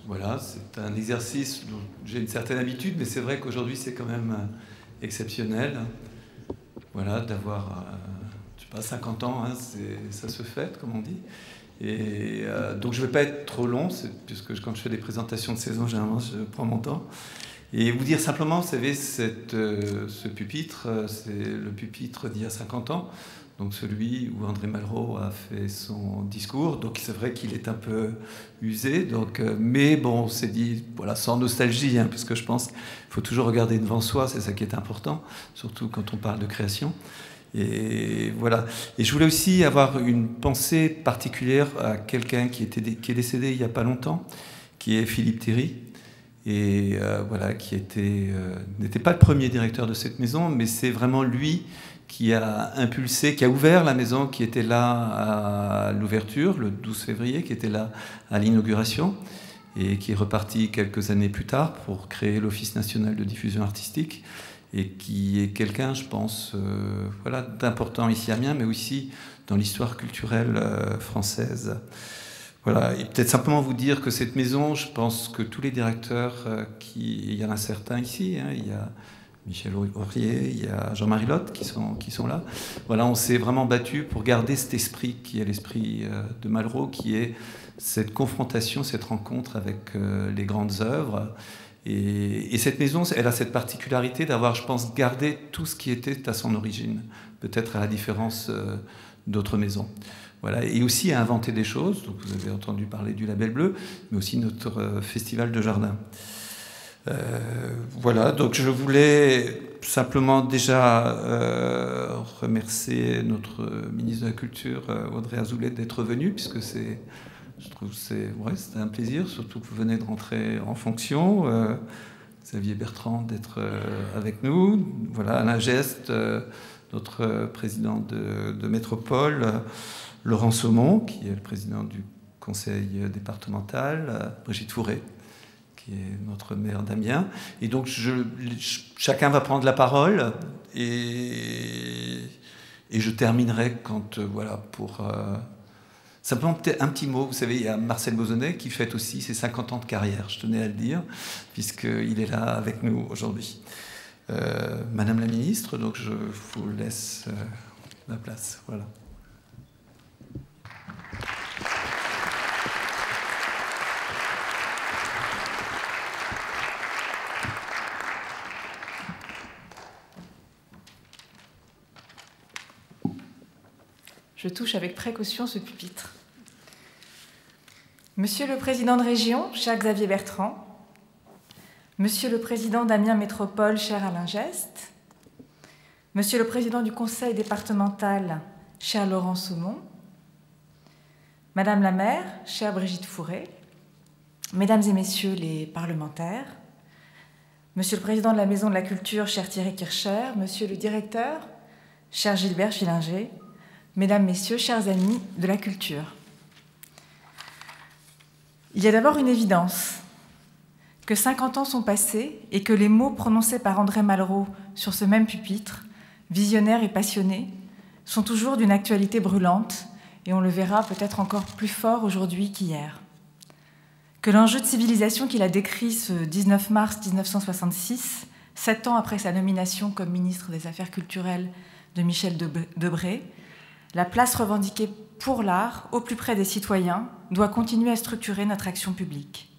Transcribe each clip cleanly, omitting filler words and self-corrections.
voilà, c'est un exercice dont j'ai une certaine habitude, mais c'est vrai qu'aujourd'hui c'est quand même exceptionnel. Voilà, d'avoir, je sais pas, 50 ans, hein, ça se fête, comme on dit. Et donc je ne vais pas être trop long, puisque quand je fais des présentations de saison, généralement je prends mon temps. Et vous dire simplement, vous savez, ce pupitre, c'est le pupitre d'il y a 50 ans, donc celui où André Malraux a fait son discours. Donc c'est vrai qu'il est un peu usé, donc, mais bon, on s'est dit, voilà, sans nostalgie, hein, parce que je pense qu'il faut toujours regarder devant soi, c'est ça qui est important, surtout quand on parle de création. Et voilà. Et je voulais aussi avoir une pensée particulière à quelqu'un qui est décédé il n'y a pas longtemps, qui est Philippe Théry. Et voilà, qui n'était pas le premier directeur de cette maison, mais c'est vraiment lui qui a impulsé, qui a ouvert la maison, qui était là à l'ouverture, le 12 février, qui était là à l'inauguration, et qui est reparti quelques années plus tard pour créer l'Office national de diffusion artistique, et qui est quelqu'un, je pense, voilà, d'important ici à Amiens, mais aussi dans l'histoire culturelle française. Voilà, et peut-être simplement vous dire que cette maison, je pense que tous les directeurs, il y en a certains ici, hein, il y a Michel Aurier, il y a Jean-Marie Lotte qui sont là. Voilà, on s'est vraiment battu pour garder cet esprit qui est l'esprit de Malraux, qui est cette confrontation, cette rencontre avec les grandes œuvres. Et cette maison, elle a cette particularité d'avoir, je pense, gardé tout ce qui était à son origine, peut-être à la différence d'autres maisons. Voilà, et aussi à inventer des choses. Donc vous avez entendu parler du Label Bleu, mais aussi notre festival de jardin. Voilà, donc je voulais simplement déjà remercier notre ministre de la Culture, Audrey Azoulay, d'être venue, puisque je trouve que c'était un plaisir, surtout que vous venez de rentrer en fonction. Xavier Bertrand d'être avec nous. Voilà, Alain Geste, notre président de métropole. Laurent Saumon, qui est le président du conseil départemental, Brigitte Fourré, qui est notre maire d'Amiens. Et donc, chacun va prendre la parole et je terminerai quand, voilà, pour... simplement, peut-être un petit mot. Vous savez, il y a Marcel Bozonnet qui fête aussi ses 50 ans de carrière, je tenais à le dire, puisqu'il est là avec nous aujourd'hui. Madame la ministre, donc je vous laisse la place. Voilà. Je touche avec précaution ce pupitre. Monsieur le Président de Région, cher Xavier Bertrand, Monsieur le Président d'Amiens Métropole, cher Alain Geste, Monsieur le Président du Conseil départemental, cher Laurent Saumon, Madame la maire, chère Brigitte Fourré, Mesdames et Messieurs les parlementaires, Monsieur le Président de la Maison de la Culture, cher Thierry Kircher, Monsieur le Directeur, cher Gilbert Schillinger, Mesdames, Messieurs, chers amis de la culture. Il y a d'abord une évidence, que 50 ans sont passés et que les mots prononcés par André Malraux sur ce même pupitre, visionnaires et passionnés, sont toujours d'une actualité brûlante et on le verra peut-être encore plus fort aujourd'hui qu'hier. Que l'enjeu de civilisation qu'il a décrit ce 19 mars 1966, 7 ans après sa nomination comme ministre des Affaires culturelles de Michel Debré, la place revendiquée pour l'art, au plus près des citoyens, doit continuer à structurer notre action publique.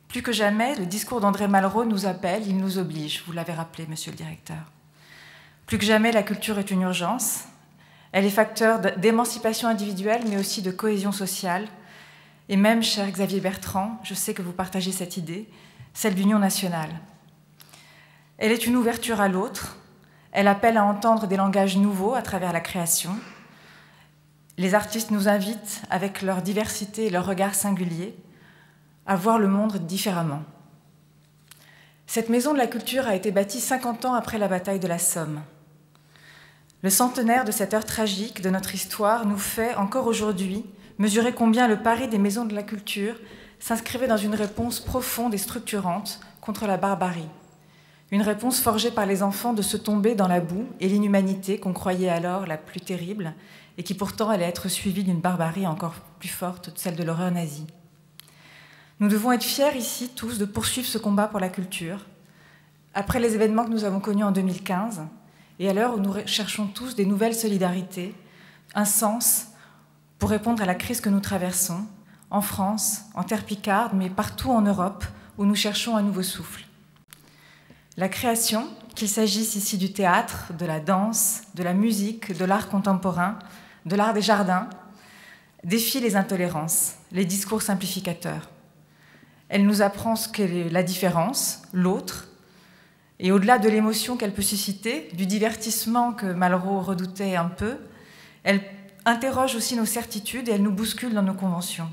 Plus que jamais, le discours d'André Malraux nous appelle, il nous oblige, vous l'avez rappelé, monsieur le directeur. Plus que jamais, la culture est une urgence. Elle est facteur d'émancipation individuelle, mais aussi de cohésion sociale. Et même, cher Xavier Bertrand, je sais que vous partagez cette idée, celle d'union nationale. Elle est une ouverture à l'autre. Elle appelle à entendre des langages nouveaux à travers la création. Les artistes nous invitent, avec leur diversité et leur regard singulier, à voir le monde différemment. Cette maison de la culture a été bâtie 50 ans après la bataille de la Somme. Le centenaire de cette heure tragique de notre histoire nous fait, encore aujourd'hui, mesurer combien le pari des maisons de la culture s'inscrivait dans une réponse profonde et structurante contre la barbarie. Une réponse forgée par les enfants de se tomber dans la boue et l'inhumanité qu'on croyait alors la plus terrible, et qui pourtant allait être suivie d'une barbarie encore plus forte, celle de l'horreur nazie. Nous devons être fiers ici tous de poursuivre ce combat pour la culture, après les événements que nous avons connus en 2015, et à l'heure où nous cherchons tous des nouvelles solidarités, un sens pour répondre à la crise que nous traversons, en France, en terre picarde, mais partout en Europe, où nous cherchons un nouveau souffle. La création, qu'il s'agisse ici du théâtre, de la danse, de la musique, de l'art contemporain, de l'art des jardins, défie les intolérances, les discours simplificateurs. Elle nous apprend ce qu'est la différence, l'autre, et au-delà de l'émotion qu'elle peut susciter, du divertissement que Malraux redoutait un peu, elle interroge aussi nos certitudes et elle nous bouscule dans nos conventions.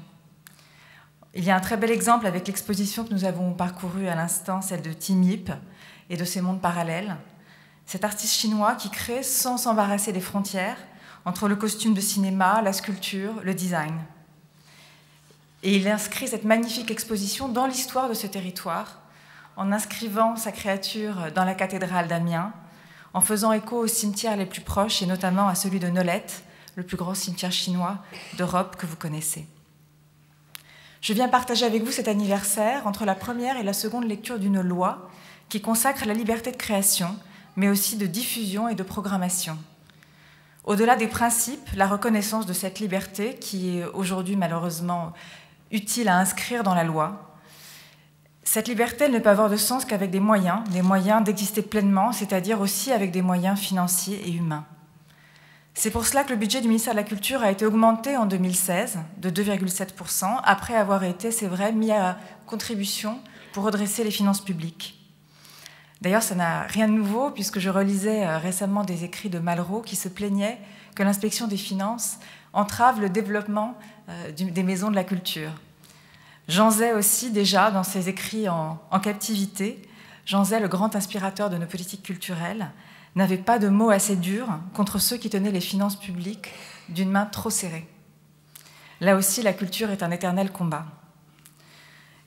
Il y a un très bel exemple avec l'exposition que nous avons parcourue à l'instant, celle de Tim Yip et de ses mondes parallèles. Cet artiste chinois qui crée sans s'embarrasser des frontières entre le costume de cinéma, la sculpture, le design. Et il inscrit cette magnifique exposition dans l'histoire de ce territoire, en inscrivant sa créature dans la cathédrale d'Amiens, en faisant écho aux cimetières les plus proches, et notamment à celui de Nolette, le plus grand cimetière chinois d'Europe que vous connaissez. Je viens partager avec vous cet anniversaire entre la première et la seconde lecture d'une loi qui consacre la liberté de création, mais aussi de diffusion et de programmation. Au-delà des principes, la reconnaissance de cette liberté qui est aujourd'hui malheureusement utile à inscrire dans la loi. Cette liberté, elle ne peut avoir de sens qu'avec des moyens d'exister pleinement, c'est-à-dire aussi avec des moyens financiers et humains. C'est pour cela que le budget du ministère de la Culture a été augmenté en 2016 de 2,7%, après avoir été, c'est vrai, mis à contribution pour redresser les finances publiques. D'ailleurs, ça n'a rien de nouveau, puisque je relisais récemment des écrits de Malraux qui se plaignait que l'inspection des finances entrave le développement des maisons de la culture. Jean Zay aussi, déjà, dans ses écrits en captivité, Jean Zay, le grand inspirateur de nos politiques culturelles, n'avait pas de mots assez durs contre ceux qui tenaient les finances publiques d'une main trop serrée. Là aussi, la culture est un éternel combat.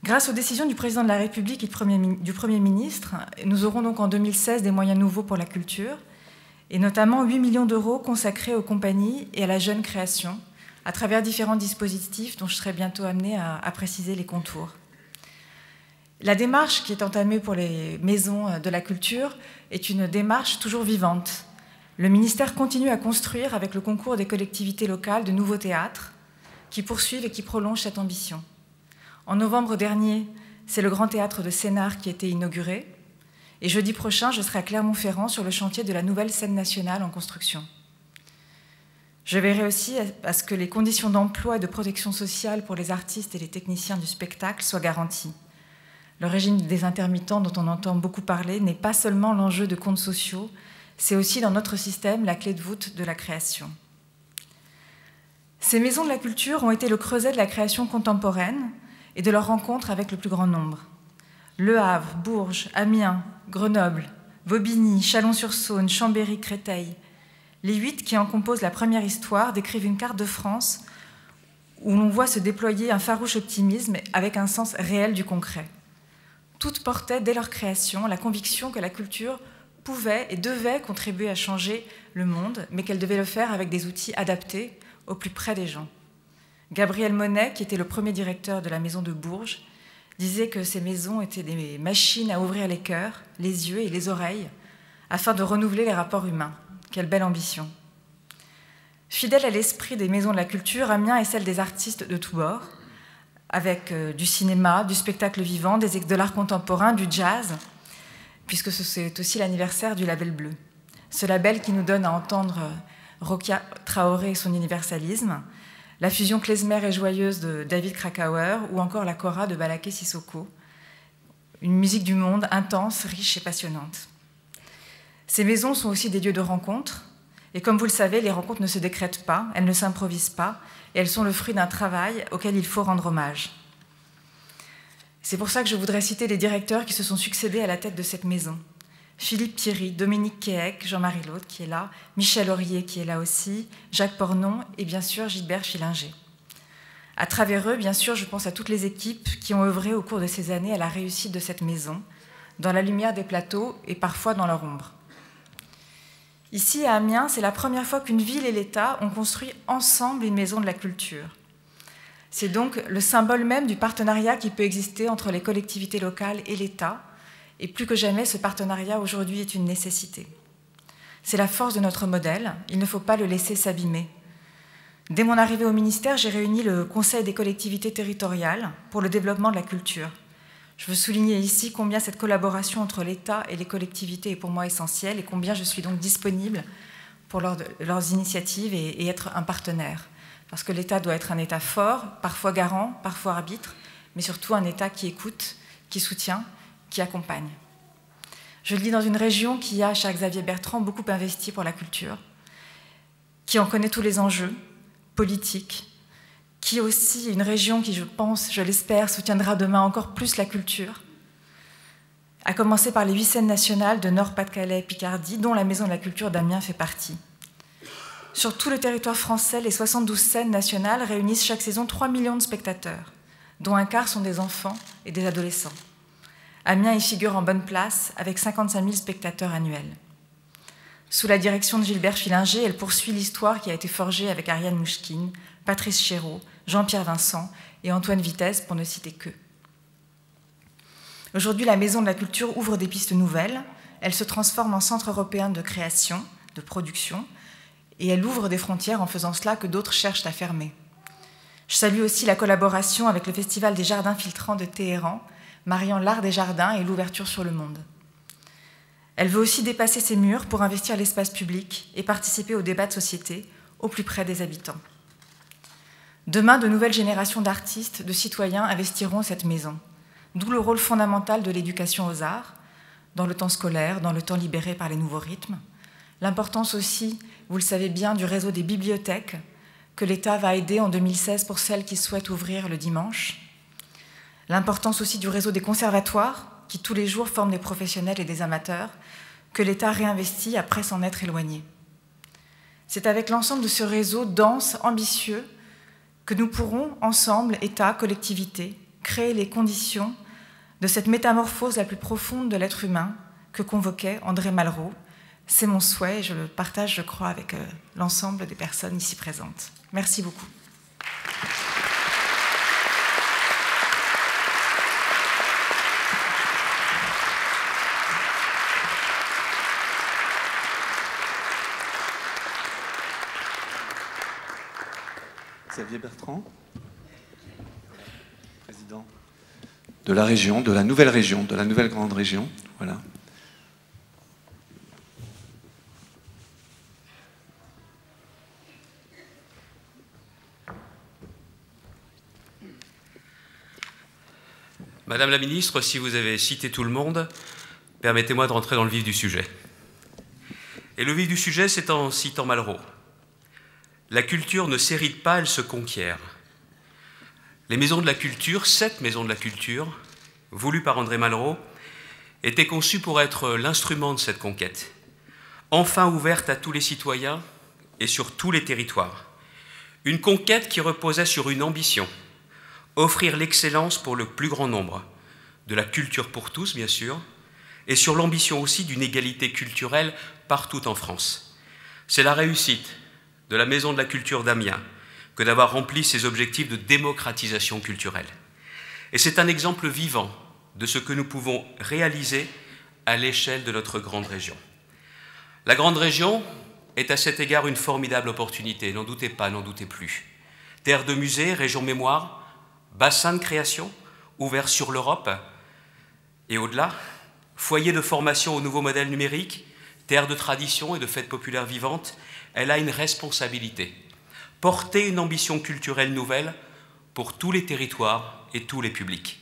Grâce aux décisions du président de la République et du Premier ministre, nous aurons donc en 2016 des moyens nouveaux pour la culture, et notamment 8 millions d'euros consacrés aux compagnies et à la jeune création, à travers différents dispositifs dont je serai bientôt amenée à préciser les contours. La démarche qui est entamée pour les maisons de la culture est une démarche toujours vivante. Le ministère continue à construire, avec le concours des collectivités locales, de nouveaux théâtres qui poursuivent et qui prolongent cette ambition. En novembre dernier, c'est le Grand Théâtre de Sénart qui a été inauguré. Et jeudi prochain, je serai à Clermont-Ferrand sur le chantier de la nouvelle scène nationale en construction. Je veillerai aussi à ce que les conditions d'emploi et de protection sociale pour les artistes et les techniciens du spectacle soient garanties. Le régime des intermittents dont on entend beaucoup parler n'est pas seulement l'enjeu de comptes sociaux, c'est aussi dans notre système la clé de voûte de la création. Ces maisons de la culture ont été le creuset de la création contemporaine et de leur rencontre avec le plus grand nombre. Le Havre, Bourges, Amiens, Grenoble, Bobigny, Chalon-sur-Saône, Chambéry, Créteil. Les 8 qui en composent la première histoire décrivent une carte de France où l'on voit se déployer un farouche optimisme avec un sens réel du concret. Toutes portaient, dès leur création, la conviction que la culture pouvait et devait contribuer à changer le monde, mais qu'elle devait le faire avec des outils adaptés au plus près des gens. Gabriel Monet, qui était le premier directeur de la maison de Bourges, disait que ces maisons étaient des machines à ouvrir les cœurs, les yeux et les oreilles, afin de renouveler les rapports humains. Quelle belle ambition. Fidèle à l'esprit des maisons de la culture, Amiens est celle des artistes de tous bords, avec du cinéma, du spectacle vivant, de l'art contemporain, du jazz, puisque c'est aussi l'anniversaire du Label Bleu. Ce label qui nous donne à entendre Rokia Traoré et son universalisme, la fusion klezmer et joyeuse de David Krakauer ou encore la kora de Balaké Sissoko, une musique du monde intense, riche et passionnante. Ces maisons sont aussi des lieux de rencontre, et comme vous le savez, les rencontres ne se décrètent pas, elles ne s'improvisent pas, et elles sont le fruit d'un travail auquel il faut rendre hommage. C'est pour ça que je voudrais citer les directeurs qui se sont succédés à la tête de cette maison. Philippe Thierry, Dominique Quéhec, Jean-Marie Laude qui est là, Michel Aurier qui est là aussi, Jacques Pornon et bien sûr Gilbert Schillinger. À travers eux, bien sûr, je pense à toutes les équipes qui ont œuvré au cours de ces années à la réussite de cette maison, dans la lumière des plateaux et parfois dans leur ombre. Ici, à Amiens, c'est la première fois qu'une ville et l'État ont construit ensemble une maison de la culture. C'est donc le symbole même du partenariat qui peut exister entre les collectivités locales et l'État. Et plus que jamais, ce partenariat aujourd'hui est une nécessité. C'est la force de notre modèle, il ne faut pas le laisser s'abîmer. Dès mon arrivée au ministère, j'ai réuni le Conseil des collectivités territoriales pour le développement de la culture. Je veux souligner ici combien cette collaboration entre l'État et les collectivités est pour moi essentielle et combien je suis donc disponible pour leurs initiatives et être un partenaire. Parce que l'État doit être un État fort, parfois garant, parfois arbitre, mais surtout un État qui écoute, qui soutient, qui accompagne. Je le dis dans une région qui a, chez Xavier Bertrand, beaucoup investi pour la culture, qui en connaît tous les enjeux politiques, qui est aussi une région qui, je pense, je l'espère, soutiendra demain encore plus la culture, à commencer par les 8 scènes nationales de Nord-Pas-de-Calais et Picardie, dont la Maison de la Culture d'Amiens fait partie. Sur tout le territoire français, les 72 scènes nationales réunissent chaque saison 3 millions de spectateurs, dont un quart sont des enfants et des adolescents. Amiens y figure en bonne place, avec 55 000 spectateurs annuels. Sous la direction de Gilbert Schillinger, elle poursuit l'histoire qui a été forgée avec Ariane Mouchkine, Patrice Chéreau, Jean-Pierre Vincent et Antoine Vitesse, pour ne citer qu'eux. Aujourd'hui, la Maison de la Culture ouvre des pistes nouvelles. Elle se transforme en centre européen de création, de production, et elle ouvre des frontières en faisant cela que d'autres cherchent à fermer. Je salue aussi la collaboration avec le Festival des Jardins Filtrants de Téhéran, mariant l'art des jardins et l'ouverture sur le monde. Elle veut aussi dépasser ses murs pour investir l'espace public et participer au débat de société au plus près des habitants. Demain, de nouvelles générations d'artistes, de citoyens investiront cette maison, d'où le rôle fondamental de l'éducation aux arts, dans le temps scolaire, dans le temps libéré par les nouveaux rythmes. L'importance aussi, vous le savez bien, du réseau des bibliothèques que l'État va aider en 2016 pour celles qui souhaitent ouvrir le dimanche. L'importance aussi du réseau des conservatoires qui tous les jours forment des professionnels et des amateurs que l'État réinvestit après s'en être éloigné. C'est avec l'ensemble de ce réseau dense, ambitieux, que nous pourrons, ensemble, État, collectivités, créer les conditions de cette métamorphose la plus profonde de l'être humain que convoquait André Malraux. C'est mon souhait et je le partage, je crois, avec l'ensemble des personnes ici présentes. Merci beaucoup. Xavier Bertrand, président de la région, de la nouvelle grande région. Voilà. Madame la ministre, si vous avez cité tout le monde, permettez-moi de rentrer dans le vif du sujet. Et le vif du sujet, c'est en citant Malraux. La culture ne s'hérite pas, elle se conquiert. Les maisons de la culture, cette maison de la culture, voulue par André Malraux, étaient conçues pour être l'instrument de cette conquête, enfin ouverte à tous les citoyens et sur tous les territoires. Une conquête qui reposait sur une ambition, offrir l'excellence pour le plus grand nombre, de la culture pour tous, bien sûr, et sur l'ambition aussi d'une égalité culturelle partout en France. C'est la réussite de la Maison de la Culture d'Amiens que d'avoir rempli ses objectifs de démocratisation culturelle. Et c'est un exemple vivant de ce que nous pouvons réaliser à l'échelle de notre grande région. La grande région est à cet égard une formidable opportunité, n'en doutez pas, n'en doutez plus. Terre de musée, région mémoire, bassin de création, ouvert sur l'Europe et au-delà, foyer de formation au nouveau modèle numérique, terre de tradition et de fêtes populaires vivantes, elle a une responsabilité, porter une ambition culturelle nouvelle pour tous les territoires et tous les publics.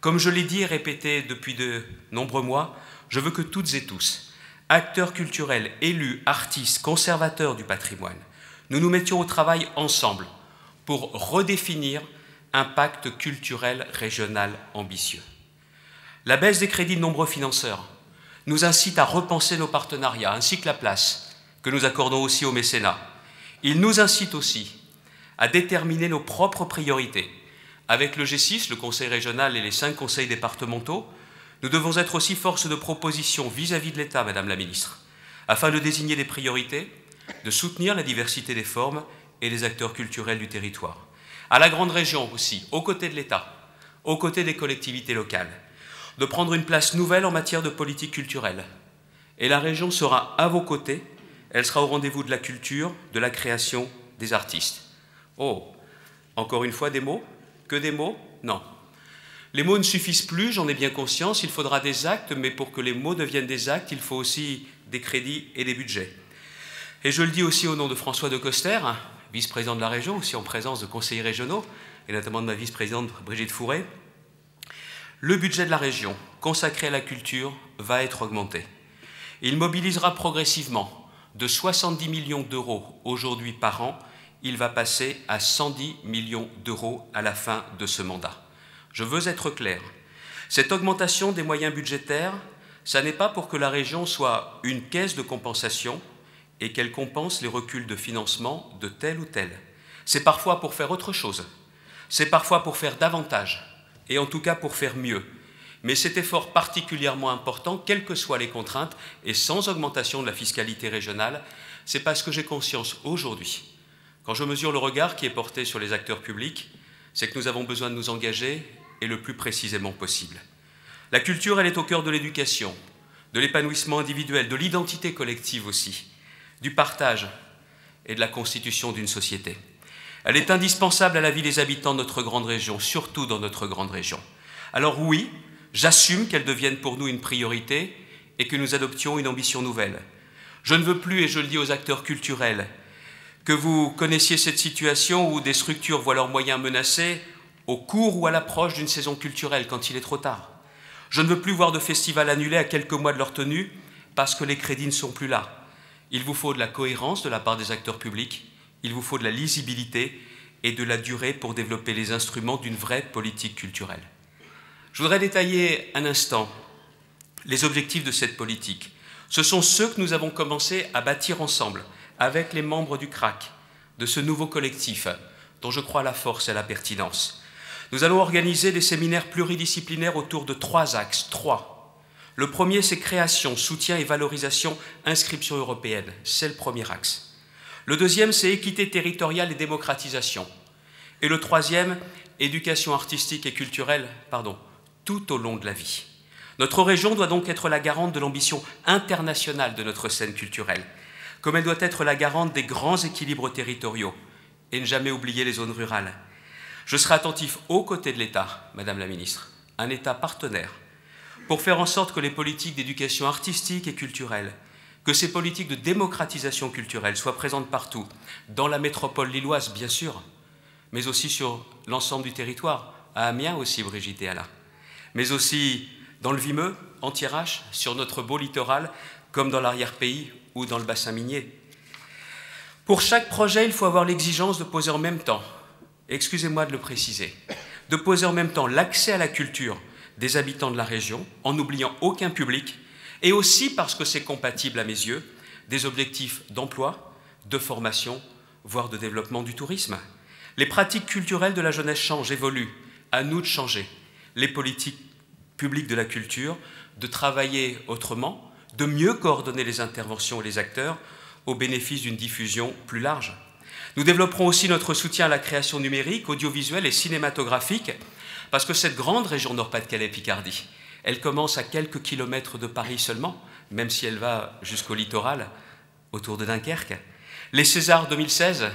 Comme je l'ai dit et répété depuis de nombreux mois, je veux que toutes et tous, acteurs culturels, élus, artistes, conservateurs du patrimoine, nous nous mettions au travail ensemble pour redéfinir un pacte culturel régional ambitieux. La baisse des crédits de nombreux financeurs nous incite à repenser nos partenariats, ainsi que la place que nous accordons aussi au mécénat. Il nous incite aussi à déterminer nos propres priorités. Avec le G6, le Conseil régional et les 5 conseils départementaux, nous devons être aussi force de proposition vis-à-vis de l'État, Madame la Ministre, afin de désigner des priorités, de soutenir la diversité des formes et des acteurs culturels du territoire. à la grande région aussi, aux côtés de l'État, aux côtés des collectivités locales, de prendre une place nouvelle en matière de politique culturelle. Et la région sera à vos côtés, elle sera au rendez-vous de la culture, de la création, des artistes. Oh, encore une fois des mots? Que des mots? Non. Les mots ne suffisent plus, j'en ai bien conscience, il faudra des actes, mais pour que les mots deviennent des actes, il faut aussi des crédits et des budgets. Et je le dis aussi au nom de François de Coster, vice-président de la région, aussi en présence de conseillers régionaux, et notamment de ma vice-présidente Brigitte Fourré, le budget de la région consacré à la culture va être augmenté. Il mobilisera progressivement de 70 millions d'euros aujourd'hui par an, il va passer à 110 millions d'euros à la fin de ce mandat. Je veux être clair, cette augmentation des moyens budgétaires, ça n'est pas pour que la région soit une caisse de compensation et qu'elle compense les reculs de financement de tel ou tel. C'est parfois pour faire autre chose, c'est parfois pour faire davantage, et en tout cas pour faire mieux. Mais cet effort particulièrement important, quelles que soient les contraintes, et sans augmentation de la fiscalité régionale, c'est parce que j'ai conscience aujourd'hui, quand je mesure le regard qui est porté sur les acteurs publics, c'est que nous avons besoin de nous engager, et le plus précisément possible. La culture, elle est au cœur de l'éducation, de l'épanouissement individuel, de l'identité collective aussi, du partage et de la constitution d'une société. Elle est indispensable à la vie des habitants de notre grande région, surtout dans notre grande région. Alors oui, j'assume qu'elle devienne pour nous une priorité et que nous adoptions une ambition nouvelle. Je ne veux plus, et je le dis aux acteurs culturels, que vous connaissiez cette situation où des structures voient leurs moyens menacés au cours ou à l'approche d'une saison culturelle quand il est trop tard. Je ne veux plus voir de festivals annulés à quelques mois de leur tenue parce que les crédits ne sont plus là. Il vous faut de la cohérence de la part des acteurs publics, il vous faut de la lisibilité et de la durée pour développer les instruments d'une vraie politique culturelle. Je voudrais détailler un instant les objectifs de cette politique. Ce sont ceux que nous avons commencé à bâtir ensemble avec les membres du CRAC, de ce nouveau collectif dont je crois à la force et à la pertinence. Nous allons organiser des séminaires pluridisciplinaires autour de 3 axes. 3. Le premier, c'est création, soutien et valorisation, inscription européenne. C'est le premier axe. Le deuxième, c'est équité territoriale et démocratisation. Et le troisième, éducation artistique et culturelle, tout au long de la vie. Notre région doit donc être la garante de l'ambition internationale de notre scène culturelle, comme elle doit être la garante des grands équilibres territoriaux, et ne jamais oublier les zones rurales. Je serai attentif aux côtés de l'État, Madame la Ministre, un État partenaire, pour faire en sorte que les politiques d'éducation artistique et culturelle, que ces politiques de démocratisation culturelle soient présentes partout, dans la métropole lilloise, bien sûr, mais aussi sur l'ensemble du territoire, à Amiens aussi, Brigitte et Alain, mais aussi dans le Vimeux, en Thiérache, sur notre beau littoral, comme dans l'arrière-pays ou dans le bassin minier. Pour chaque projet, il faut avoir l'exigence de poser en même temps, excusez-moi de le préciser, de poser en même temps l'accès à la culture des habitants de la région, en n'oubliant aucun public, et aussi parce que c'est compatible à mes yeux, des objectifs d'emploi, de formation, voire de développement du tourisme. Les pratiques culturelles de la jeunesse changent, évoluent. À nous de changer les politiques publiques de la culture, de travailler autrement, de mieux coordonner les interventions et les acteurs au bénéfice d'une diffusion plus large. Nous développerons aussi notre soutien à la création numérique, audiovisuelle et cinématographique, parce que cette grande région Nord-Pas-de-Calais-Picardie, elle commence à quelques kilomètres de Paris seulement, même si elle va jusqu'au littoral, autour de Dunkerque. Les Césars 2016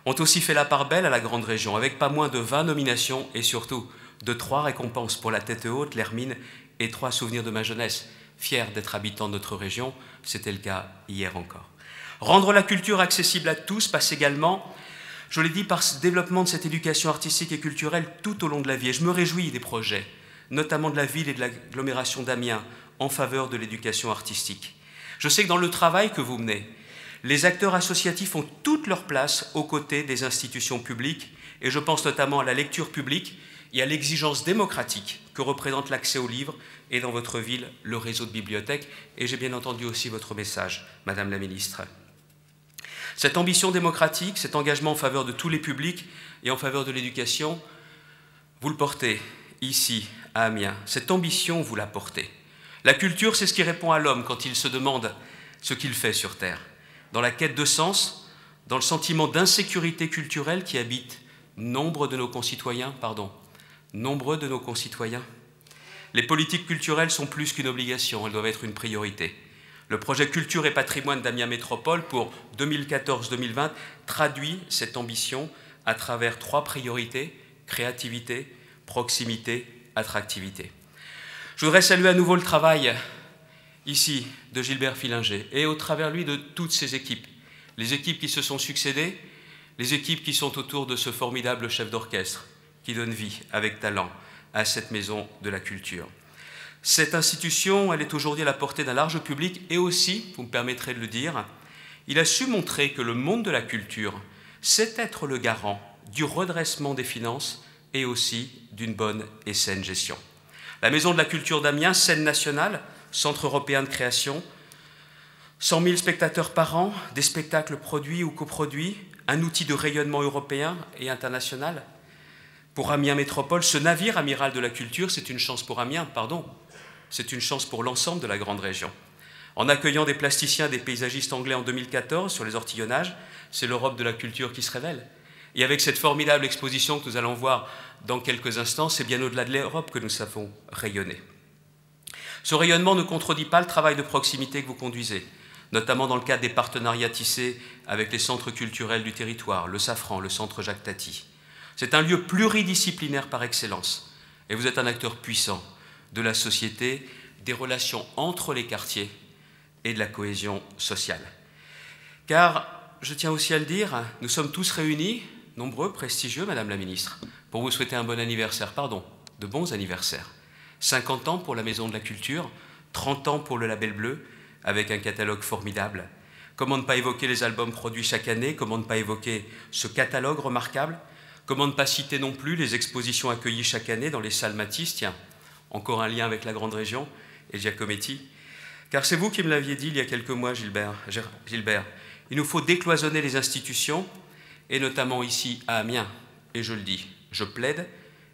ont aussi fait la part belle à la grande région, avec pas moins de 20 nominations et surtout de 3 récompenses pour La Tête Haute, l'Hermine et 3 souvenirs de ma jeunesse. Fier d'être habitant de notre région, c'était le cas hier encore. Rendre la culture accessible à tous passe également, je l'ai dit, par ce développement de cette éducation artistique et culturelle tout au long de la vie. Et je me réjouis des projets, notamment de la ville et de l'agglomération d'Amiens, en faveur de l'éducation artistique. Je sais que dans le travail que vous menez, les acteurs associatifs ont toute leur place aux côtés des institutions publiques, et je pense notamment à la lecture publique et à l'exigence démocratique que représente l'accès aux livres, et dans votre ville, le réseau de bibliothèques. Et j'ai bien entendu aussi votre message, Madame la Ministre. Cette ambition démocratique, cet engagement en faveur de tous les publics et en faveur de l'éducation, vous le portez ici, à Amiens. Cette ambition, vous la portez. La culture, c'est ce qui répond à l'homme quand il se demande ce qu'il fait sur Terre. Dans la quête de sens, dans le sentiment d'insécurité culturelle qui habite nombreux de nos concitoyens, les politiques culturelles sont plus qu'une obligation, elles doivent être une priorité. Le projet Culture et Patrimoine d'Amiens Métropole pour 2014-2020 traduit cette ambition à travers 3 priorités: créativité, proximité, attractivité. Je voudrais saluer à nouveau le travail ici de Gilbert Fillinger et au travers lui de toutes ses équipes, les équipes qui se sont succédées, les équipes qui sont autour de ce formidable chef d'orchestre qui donne vie avec talent à cette maison de la culture. Cette institution, elle est aujourd'hui à la portée d'un large public et aussi, vous me permettrez de le dire, il a su montrer que le monde de la culture sait être le garant du redressement des finances et aussi d'une bonne et saine gestion. La Maison de la Culture d'Amiens, scène nationale, centre européen de création, 100 000 spectateurs par an, des spectacles produits ou coproduits, un outil de rayonnement européen et international. Pour Amiens Métropole, ce navire amiral de la culture, c'est une chance pour Amiens, c'est une chance pour l'ensemble de la grande région. En accueillant des plasticiens, des paysagistes anglais en 2014 sur les ortillonnages, c'est l'Europe de la culture qui se révèle. Et avec cette formidable exposition que nous allons voir dans quelques instants, c'est bien au-delà de l'Europe que nous savons rayonner. Ce rayonnement ne contredit pas le travail de proximité que vous conduisez, notamment dans le cadre des partenariats tissés avec les centres culturels du territoire, le Safran, le centre Jacques Tati. C'est un lieu pluridisciplinaire par excellence, et vous êtes un acteur puissant de la société, des relations entre les quartiers et de la cohésion sociale. Car, je tiens aussi à le dire, nous sommes tous réunis, nombreux, prestigieux, Madame la Ministre, pour vous souhaiter un bon anniversaire, de bons anniversaires. 50 ans pour la Maison de la Culture, 30 ans pour le Label Bleu, avec un catalogue formidable. Comment ne pas évoquer les albums produits chaque année, comment ne pas évoquer ce catalogue remarquable, comment ne pas citer non plus les expositions accueillies chaque année dans les salles Matisse, tiens, encore un lien avec la grande région et Giacometti. Car c'est vous qui me l'aviez dit il y a quelques mois, Gilbert, il nous faut décloisonner les institutions, et notamment ici à Amiens, et je le dis, je plaide,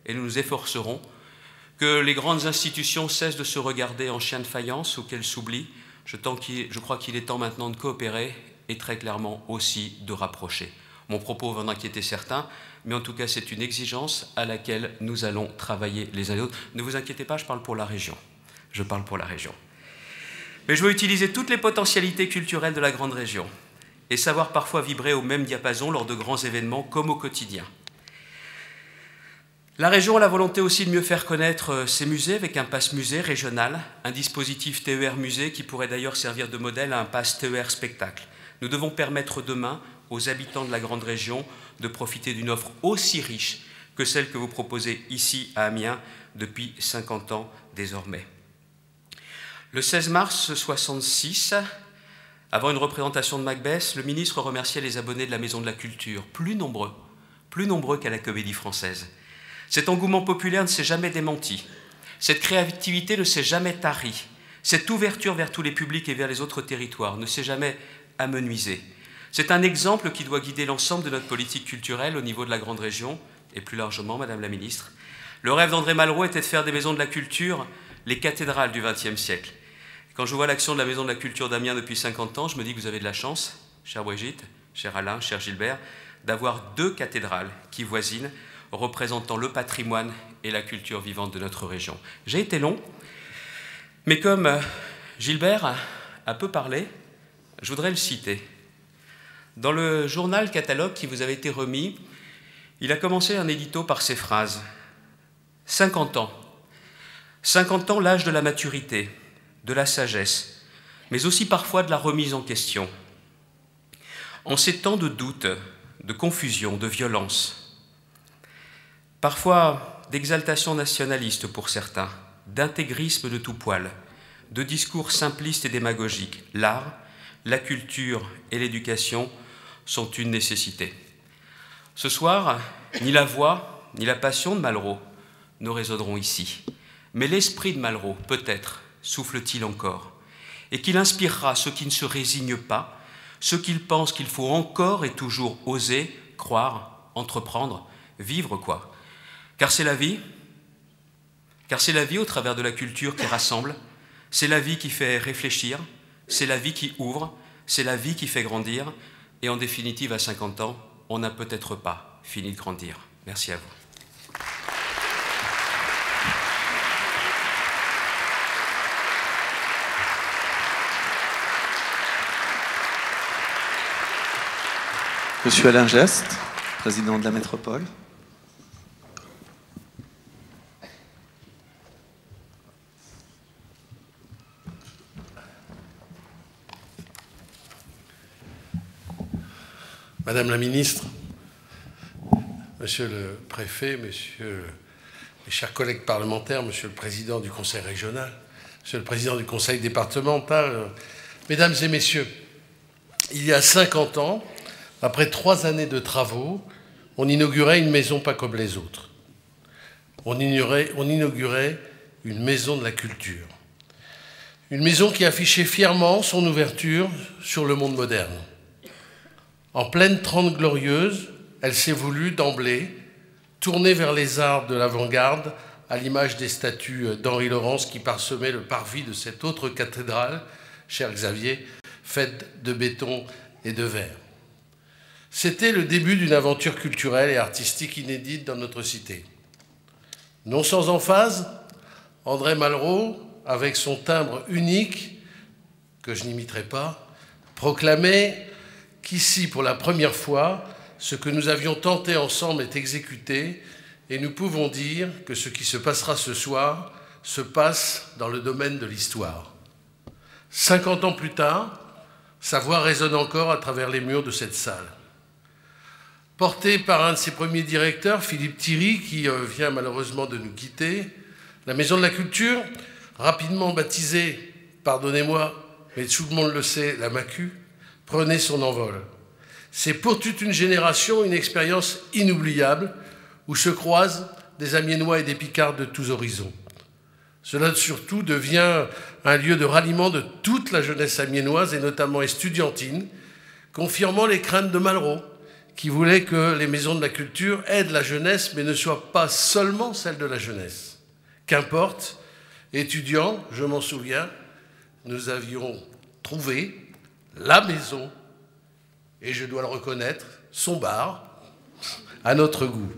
et nous nous efforcerons que les grandes institutions cessent de se regarder en chien de faïence ou qu'elles s'oublient. Je crois qu'il est temps maintenant de coopérer et très clairement aussi de rapprocher. Mon propos va en inquiéter certains, mais en tout cas c'est une exigence à laquelle nous allons travailler les uns les autres. Ne vous inquiétez pas, je parle pour la région. Mais je veux utiliser toutes les potentialités culturelles de la grande région et savoir parfois vibrer au même diapason lors de grands événements comme au quotidien. La région a la volonté aussi de mieux faire connaître ses musées avec un pass musée régional, un dispositif TER musée qui pourrait d'ailleurs servir de modèle à un pass TER spectacle. Nous devons permettre demain aux habitants de la grande région de profiter d'une offre aussi riche que celle que vous proposez ici à Amiens depuis 50 ans désormais. Le 16 mars 1966, avant une représentation de Macbeth, le ministre remerciait les abonnés de la Maison de la Culture, plus nombreux qu'à la Comédie Française. Cet engouement populaire ne s'est jamais démenti, cette créativité ne s'est jamais tarie, cette ouverture vers tous les publics et vers les autres territoires ne s'est jamais amenuisée. C'est un exemple qui doit guider l'ensemble de notre politique culturelle au niveau de la grande région, et plus largement, Madame la Ministre. Le rêve d'André Malraux était de faire des maisons de la culture les cathédrales du XXe siècle. Quand je vois l'action de la Maison de la Culture d'Amiens depuis 50 ans, je me dis que vous avez de la chance, chère Brigitte, cher Alain, cher Gilbert, d'avoir 2 cathédrales qui voisinent, représentant le patrimoine et la culture vivante de notre région. J'ai été long, mais comme Gilbert a peu parlé, je voudrais le citer. Dans le journal catalogue qui vous avait été remis, il a commencé un édito par ces phrases. 50 ans. 50 ans, l'âge de la maturité, de la sagesse, mais aussi parfois de la remise en question. En ces temps de doute, de confusion, de violence, parfois d'exaltation nationaliste pour certains, d'intégrisme de tout poil, de discours simplistes et démagogiques, l'art, la culture et l'éducation sont une nécessité. Ce soir, ni la voix, ni la passion de Malraux ne résonneront ici. Mais l'esprit de Malraux, peut-être, souffle-t-il encore, et qu'il inspirera ceux qui ne se résignent pas, ceux qui pensent qu'il faut encore et toujours oser, croire, entreprendre, vivre quoi. Car c'est la vie au travers de la culture qui rassemble, c'est la vie qui fait réfléchir, c'est la vie qui ouvre, c'est la vie qui fait grandir, et en définitive, à 50 ans, on n'a peut-être pas fini de grandir. Merci à vous. Monsieur Alain Geste, président de la métropole. Madame la ministre, monsieur le préfet, mes chers collègues parlementaires, monsieur le président du conseil régional, monsieur le président du conseil départemental, mesdames et messieurs, il y a 50 ans, après 3 années de travaux, on inaugurait une maison pas comme les autres. On inaugurait une maison de la culture. Une maison qui affichait fièrement son ouverture sur le monde moderne. En pleine Trente Glorieuses, elle s'est voulue d'emblée tourner vers les arts de l'avant-garde, à l'image des statues d'Henri Laurence qui parsemaient le parvis de cette autre cathédrale, cher Xavier, faite de béton et de verre. C'était le début d'une aventure culturelle et artistique inédite dans notre cité. Non sans emphase, André Malraux, avec son timbre unique, que je n'imiterai pas, proclamait qu'ici, pour la première fois, ce que nous avions tenté ensemble est exécuté, et nous pouvons dire que ce qui se passera ce soir se passe dans le domaine de l'histoire. 50 ans plus tard, sa voix résonne encore à travers les murs de cette salle. Porté par un de ses premiers directeurs, Philippe Thierry, qui vient malheureusement de nous quitter, la Maison de la Culture, rapidement baptisée, pardonnez-moi, mais tout le monde le sait, la MACU, prenait son envol. C'est pour toute une génération une expérience inoubliable où se croisent des Amiénois et des Picards de tous horizons. Cela surtout devient un lieu de ralliement de toute la jeunesse amiénoise et notamment estudiantine, confirmant les craintes de Malraux, qui voulait que les maisons de la culture aident la jeunesse, mais ne soient pas seulement celles de la jeunesse. Qu'importe, étudiants, je m'en souviens, nous avions trouvé la maison, et je dois le reconnaître, son bar, à notre goût.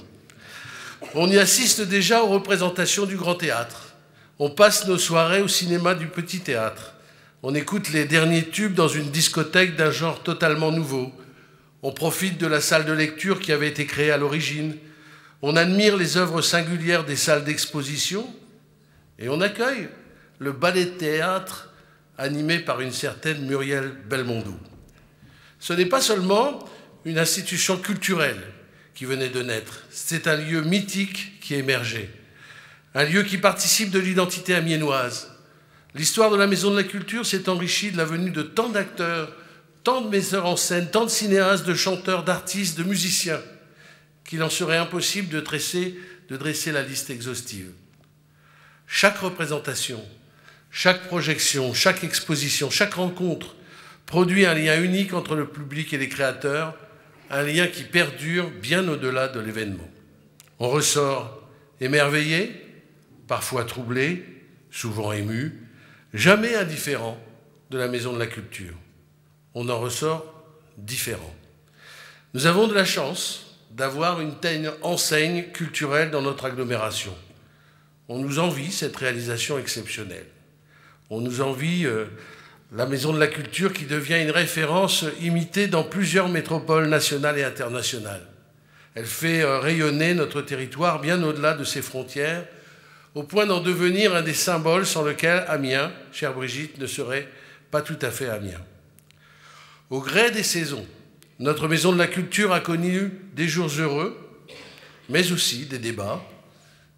On y assiste déjà aux représentations du Grand Théâtre. On passe nos soirées au cinéma du Petit Théâtre. On écoute les derniers tubes dans une discothèque d'un genre totalement nouveau. On profite de la salle de lecture qui avait été créée à l'origine. On admire les œuvres singulières des salles d'exposition. Et on accueille le ballet-théâtre animé par une certaine Muriel Belmondo. Ce n'est pas seulement une institution culturelle qui venait de naître. C'est un lieu mythique qui émergeait. Un lieu qui participe de l'identité amiénoise. L'histoire de la Maison de la Culture s'est enrichie de la venue de tant d'acteurs, tant de metteurs en scène, tant de cinéastes, de chanteurs, d'artistes, de musiciens, qu'il en serait impossible de dresser la liste exhaustive. Chaque représentation, chaque projection, chaque exposition, chaque rencontre produit un lien unique entre le public et les créateurs, un lien qui perdure bien au-delà de l'événement. On ressort émerveillé, parfois troublé, souvent ému, jamais indifférent de la Maison de la Culture. On en ressort différent. Nous avons de la chance d'avoir une telle enseigne culturelle dans notre agglomération. On nous envie cette réalisation exceptionnelle. On nous envie la Maison de la Culture qui devient une référence imitée dans plusieurs métropoles nationales et internationales. Elle fait rayonner notre territoire bien au-delà de ses frontières, au point d'en devenir un des symboles sans lequel Amiens, chère Brigitte, ne serait pas tout à fait Amiens. Au gré des saisons, notre Maison de la Culture a connu des jours heureux, mais aussi des débats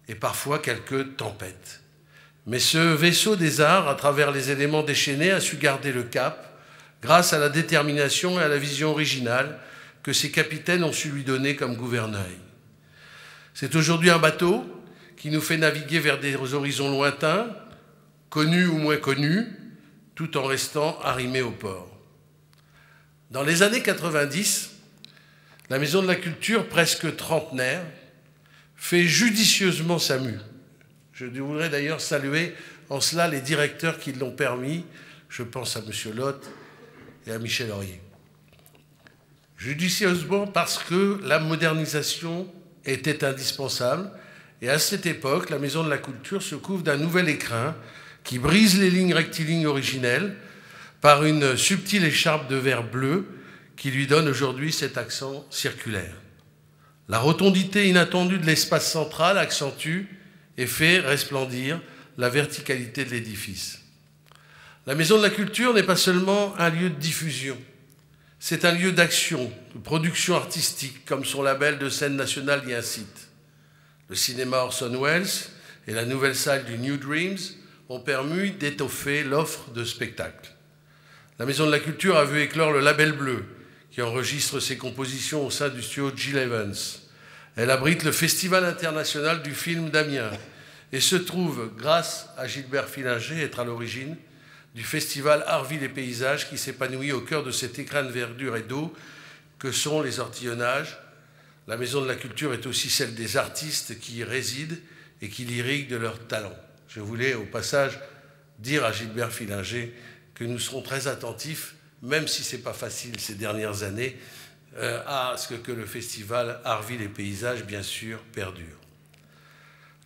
et parfois quelques tempêtes. Mais ce vaisseau des arts, à travers les éléments déchaînés, a su garder le cap grâce à la détermination et à la vision originale que ses capitaines ont su lui donner comme gouvernail. C'est aujourd'hui un bateau qui nous fait naviguer vers des horizons lointains, connus ou moins connus, tout en restant arrimés au port. Dans les années 90, la Maison de la Culture, presque trentenaire, fait judicieusement sa mue. Je voudrais d'ailleurs saluer en cela les directeurs qui l'ont permis. Je pense à M. Lotte et à Michel Aurier. Judicieusement parce que la modernisation était indispensable. Et à cette époque, la Maison de la Culture se couvre d'un nouvel écrin qui brise les lignes rectilignes originelles par une subtile écharpe de verre bleu qui lui donne aujourd'hui cet accent circulaire. La rotondité inattendue de l'espace central accentue et fait resplendir la verticalité de l'édifice. La Maison de la Culture n'est pas seulement un lieu de diffusion, c'est un lieu d'action, de production artistique, comme son label de scène nationale y incite. Le cinéma Orson Welles et la nouvelle salle du New Dreams ont permis d'étoffer l'offre de spectacles. La Maison de la Culture a vu éclore le Label Bleu, qui enregistre ses compositions au sein du studio Gil Evans. Elle abrite le Festival international du film d'Amiens et se trouve, grâce à Gilbert Fillinger, être à l'origine du festival Art, Ville et Paysages qui s'épanouit au cœur de cet écrin de verdure et d'eau que sont les ortillonnages. La Maison de la Culture est aussi celle des artistes qui y résident et qui l'irriguent de leur talent. Je voulais au passage dire à Gilbert Fillinger que nous serons très attentifs, même si ce n'est pas facile ces dernières années, à ce que le festival Art, Ville et Paysages, bien sûr, perdure.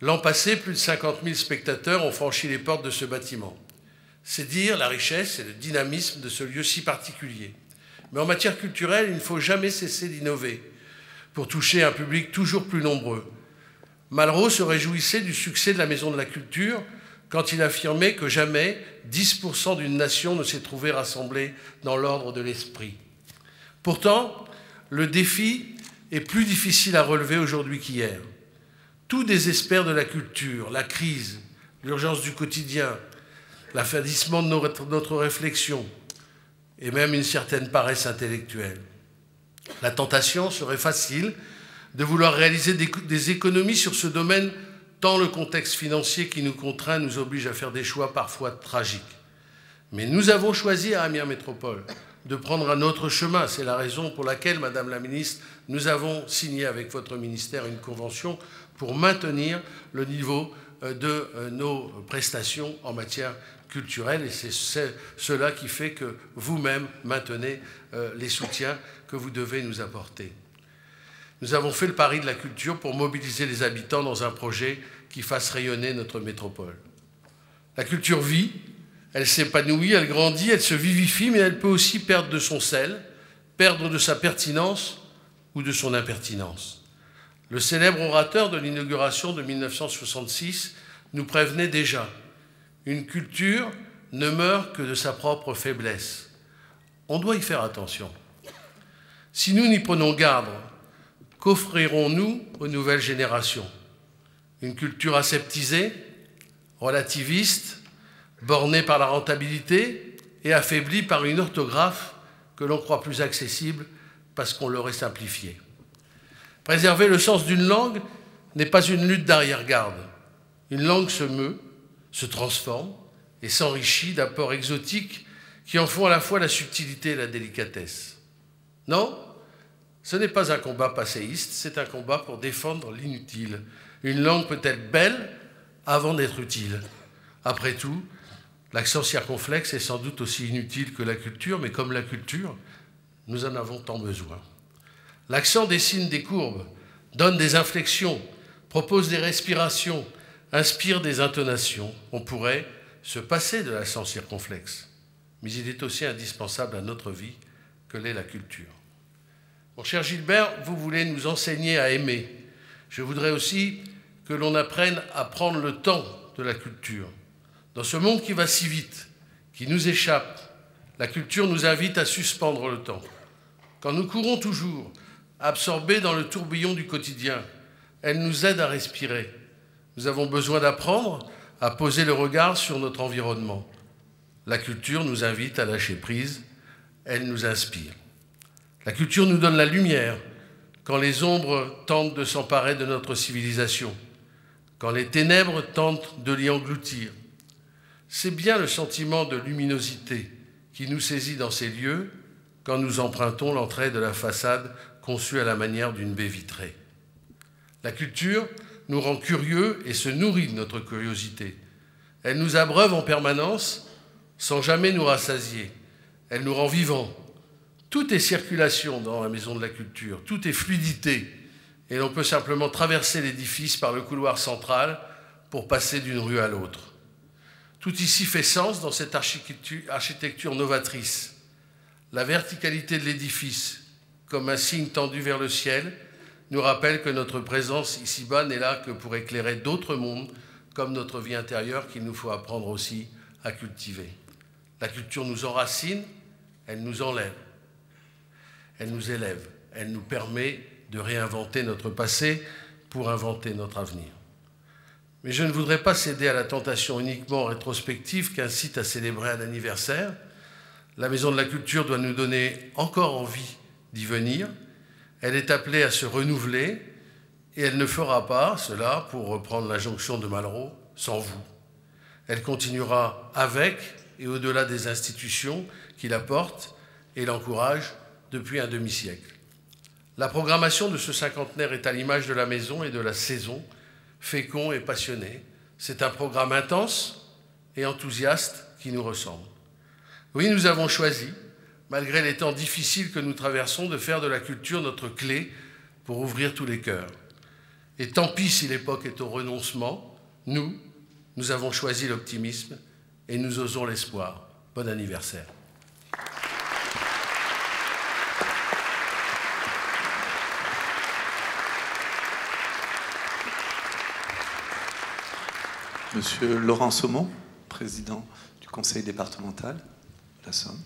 L'an passé, plus de 50 000 spectateurs ont franchi les portes de ce bâtiment. C'est dire la richesse et le dynamisme de ce lieu si particulier. Mais en matière culturelle, il ne faut jamais cesser d'innover pour toucher un public toujours plus nombreux. Malraux se réjouissait du succès de la Maison de la Culture quand il affirmait que jamais 10% d'une nation ne s'est trouvé rassemblée dans l'ordre de l'esprit. Pourtant, le défi est plus difficile à relever aujourd'hui qu'hier. Tout désespère de la culture, la crise, l'urgence du quotidien, l'affadissement de notre réflexion et même une certaine paresse intellectuelle. La tentation serait facile de vouloir réaliser des économies sur ce domaine tant le contexte financier qui nous contraint nous oblige à faire des choix parfois tragiques. Mais nous avons choisi à Amiens Métropole de prendre un autre chemin. C'est la raison pour laquelle, Madame la Ministre, nous avons signé avec votre ministère une convention pour maintenir le niveau de nos prestations en matière culturelle. Et c'est cela qui fait que vous-même maintenez les soutiens que vous devez nous apporter. Nous avons fait le pari de la culture pour mobiliser les habitants dans un projet qui fasse rayonner notre métropole. La culture vit, elle s'épanouit, elle grandit, elle se vivifie, mais elle peut aussi perdre de son sel, perdre de sa pertinence ou de son impertinence. Le célèbre orateur de l'inauguration de 1966 nous prévenait déjà. Une culture ne meurt que de sa propre faiblesse. On doit y faire attention. Si nous n'y prenons garde, qu'offrirons-nous aux nouvelles générations? Une culture aseptisée, relativiste, bornée par la rentabilité et affaiblie par une orthographe que l'on croit plus accessible parce qu'on l'aurait simplifiée. Préserver le sens d'une langue n'est pas une lutte d'arrière-garde. Une langue se meut, se transforme et s'enrichit d'apports exotiques qui en font à la fois la subtilité et la délicatesse. Non, ce n'est pas un combat passéiste, c'est un combat pour défendre l'inutile. Une langue peut être belle avant d'être utile. Après tout, l'accent circonflexe est sans doute aussi inutile que la culture, mais comme la culture, nous en avons tant besoin. L'accent dessine des courbes, donne des inflexions, propose des respirations, inspire des intonations. On pourrait se passer de l'accent circonflexe, mais il est aussi indispensable à notre vie que l'est la culture. Mon cher Gilbert, vous voulez nous enseigner à aimer. Je voudrais aussi que l'on apprenne à prendre le temps de la culture. Dans ce monde qui va si vite, qui nous échappe, la culture nous invite à suspendre le temps. Quand nous courons toujours, absorbés dans le tourbillon du quotidien, elle nous aide à respirer. Nous avons besoin d'apprendre à poser le regard sur notre environnement. La culture nous invite à lâcher prise, elle nous inspire. La culture nous donne la lumière quand les ombres tentent de s'emparer de notre civilisation, quand les ténèbres tentent de l'y engloutir. C'est bien le sentiment de luminosité qui nous saisit dans ces lieux quand nous empruntons l'entrée de la façade conçue à la manière d'une baie vitrée. La culture nous rend curieux et se nourrit de notre curiosité. Elle nous abreuve en permanence sans jamais nous rassasier. Elle nous rend vivants, Tout est circulation dans la Maison de la Culture, tout est fluidité, et l'on peut simplement traverser l'édifice par le couloir central pour passer d'une rue à l'autre. Tout ici fait sens dans cette architecture novatrice. La verticalité de l'édifice, comme un signe tendu vers le ciel, nous rappelle que notre présence ici-bas n'est là que pour éclairer d'autres mondes, comme notre vie intérieure qu'il nous faut apprendre aussi à cultiver. La culture nous enracine, elle nous enlève, elle nous élève, elle nous permet de réinventer notre passé pour inventer notre avenir. Mais je ne voudrais pas céder à la tentation uniquement rétrospective qui incite à célébrer un anniversaire. La Maison de la Culture doit nous donner encore envie d'y venir. Elle est appelée à se renouveler et elle ne fera pas cela, pour reprendre l'injonction de Malraux, sans vous. Elle continuera avec et au-delà des institutions qui la portent et l'encouragent depuis un demi-siècle. La programmation de ce cinquantenaire est à l'image de la maison et de la saison, fécond et passionné. C'est un programme intense et enthousiaste qui nous ressemble. Oui, nous avons choisi, malgré les temps difficiles que nous traversons, de faire de la culture notre clé pour ouvrir tous les cœurs. Et tant pis si l'époque est au renoncement, nous avons choisi l'optimisme et nous osons l'espoir. Bon anniversaire. Monsieur Laurent Saumon, président du conseil départemental de la Somme.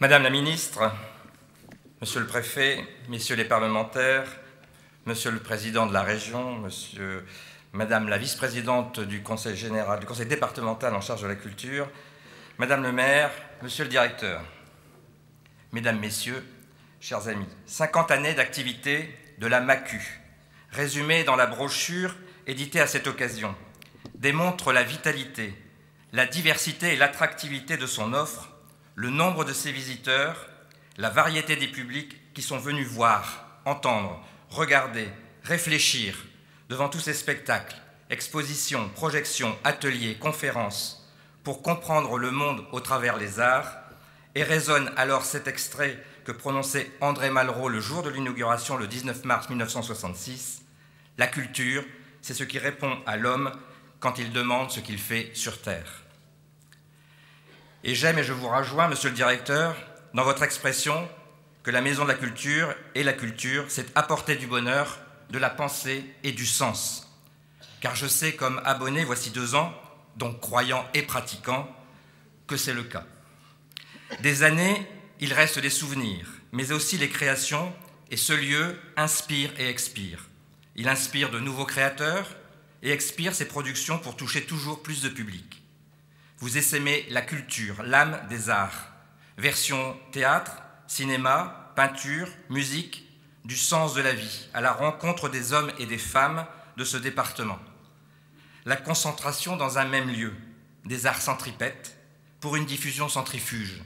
Madame la ministre, monsieur le préfet, messieurs les parlementaires, monsieur le président de la région, madame la vice-présidente du conseil général, du conseil départemental en charge de la culture, madame le maire, monsieur le directeur, mesdames, messieurs, chers amis, 50 années d'activité de la MACU, résumée dans la brochure éditée à cette occasion, démontrent la vitalité, la diversité et l'attractivité de son offre, le nombre de ses visiteurs, la variété des publics qui sont venus voir, entendre, regarder, réfléchir devant tous ces spectacles, expositions, projections, ateliers, conférences, pour comprendre le monde au travers les arts. Et résonne alors cet extrait que prononçait André Malraux le jour de l'inauguration, le 19 mars 1966. « La culture, c'est ce qui répond à l'homme quand il demande ce qu'il fait sur Terre. » Et j'aime, et je vous rejoins, monsieur le directeur, dans votre expression que la Maison de la Culture et la culture, c'est apporter du bonheur, de la pensée et du sens. Car je sais, comme abonné voici 2 ans, donc croyant et pratiquant, que c'est le cas. Des années, il reste des souvenirs, mais aussi les créations, et ce lieu inspire et expire. Il inspire de nouveaux créateurs et expire ses productions pour toucher toujours plus de public. Vous essaimez la culture, l'âme des arts, version théâtre, cinéma, peinture, musique, du sens de la vie, à la rencontre des hommes et des femmes de ce département. La concentration dans un même lieu, des arts centripètes, pour une diffusion centrifuge,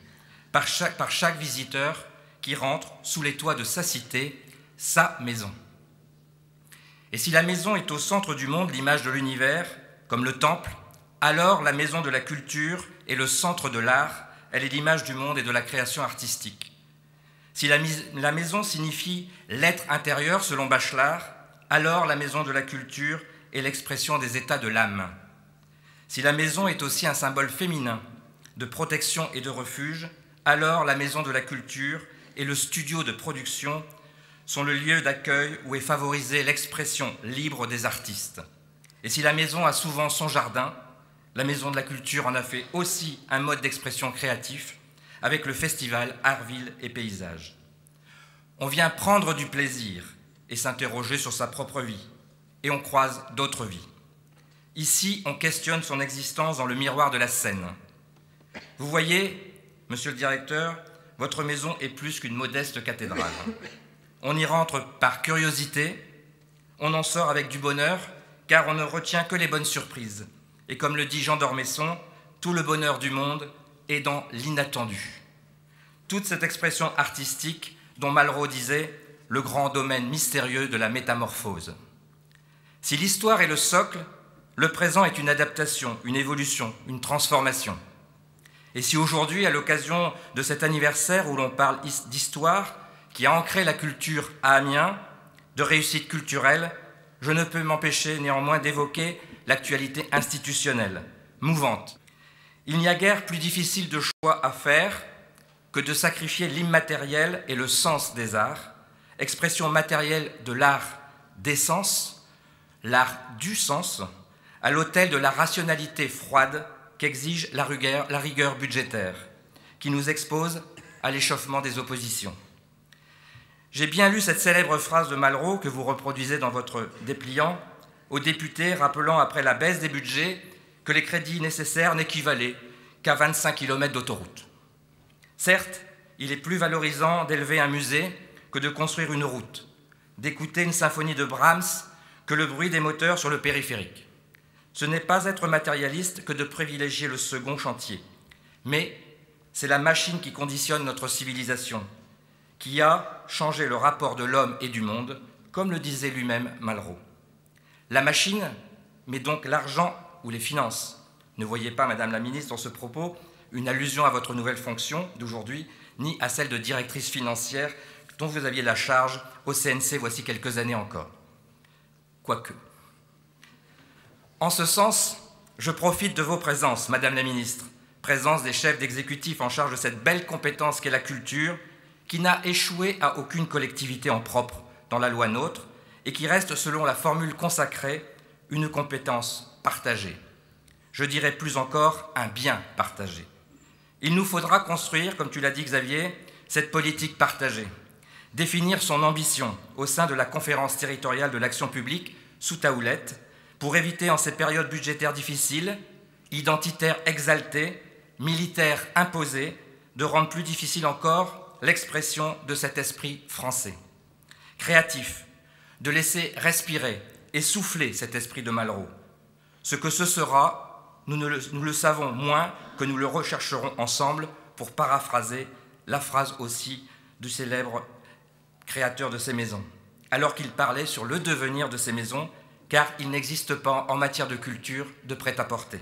par chaque visiteur qui rentre sous les toits de sa cité, sa maison. Et si la maison est au centre du monde, l'image de l'univers, comme le temple, alors la Maison de la Culture est le centre de l'art, elle est l'image du monde et de la création artistique. Si la maison signifie l'être intérieur selon Bachelard, alors la Maison de la Culture est l'expression des états de l'âme. Si la maison est aussi un symbole féminin de protection et de refuge, alors la Maison de la Culture et le studio de production sont le lieu d'accueil où est favorisée l'expression libre des artistes. Et si la maison a souvent son jardin, la Maison de la Culture en a fait aussi un mode d'expression créatif avec le festival Arts, Villes et Paysages. On vient prendre du plaisir et s'interroger sur sa propre vie, et on croise d'autres vies. Ici, on questionne son existence dans le miroir de la scène. Vous voyez, monsieur le directeur, votre maison est plus qu'une modeste cathédrale. On y rentre par curiosité, on en sort avec du bonheur, car on ne retient que les bonnes surprises. Et comme le dit Jean d'Ormesson, tout le bonheur du monde est dans l'inattendu. Toute cette expression artistique dont Malraux disait « le grand domaine mystérieux de la métamorphose ». Si l'histoire est le socle, le présent est une adaptation, une évolution, une transformation. Et si aujourd'hui, à l'occasion de cet anniversaire où l'on parle d'histoire, qui a ancré la culture à Amiens, de réussite culturelle, je ne peux m'empêcher néanmoins d'évoquer l'actualité institutionnelle, mouvante. Il n'y a guère plus difficile de choix à faire que de sacrifier l'immatériel et le sens des arts, expression matérielle de l'art des sens, l'art du sens, à l'autel de la rationalité froide qu'exige la rigueur budgétaire, qui nous expose à l'échauffement des oppositions. J'ai bien lu cette célèbre phrase de Malraux que vous reproduisez dans votre dépliant aux députés, rappelant après la baisse des budgets que les crédits nécessaires n'équivalaient qu'à 25 km d'autoroute. Certes, il est plus valorisant d'élever un musée que de construire une route, d'écouter une symphonie de Brahms que le bruit des moteurs sur le périphérique. Ce n'est pas être matérialiste que de privilégier le second chantier, mais c'est la machine qui conditionne notre civilisation, qui a changé le rapport de l'homme et du monde, comme le disait lui-même Malraux. La machine, mais donc l'argent ou les finances. Ne voyez pas, Madame la Ministre, dans ce propos, une allusion à votre nouvelle fonction d'aujourd'hui, ni à celle de directrice financière dont vous aviez la charge au CNC voici quelques années encore. Quoique. En ce sens, je profite de vos présences, Madame la Ministre, présence des chefs d'exécutif en charge de cette belle compétence qu'est la culture, qui n'a échoué à aucune collectivité en propre dans la loi NOTRe et qui reste, selon la formule consacrée, une compétence partagée. Je dirais plus encore un bien partagé. Il nous faudra construire, comme tu l'as dit Xavier, cette politique partagée, définir son ambition au sein de la conférence territoriale de l'action publique sous ta houlette pour éviter en ces périodes budgétaires difficiles, identitaires exaltés, militaires imposés, de rendre plus difficile encore l'expression de cet esprit français. Créatif, de laisser respirer et souffler cet esprit de Malraux. Ce que ce sera, nous le savons moins que nous le rechercherons ensemble pour paraphraser la phrase aussi du célèbre créateur de ces maisons, alors qu'il parlait sur le devenir de ces maisons, car il n'existe pas en matière de culture de prêt-à-porter.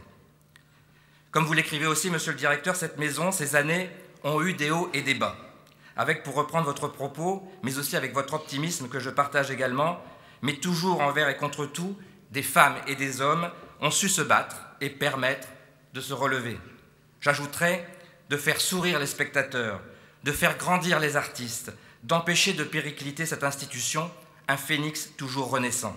Comme vous l'écrivez aussi, monsieur le directeur, cette maison, ces années, ont eu des hauts et des bas, avec, pour reprendre votre propos, mais aussi avec votre optimisme que je partage également, mais toujours envers et contre tout, des femmes et des hommes ont su se battre et permettre de se relever. J'ajouterais de faire sourire les spectateurs, de faire grandir les artistes, d'empêcher de péricliter cette institution, un phénix toujours renaissant.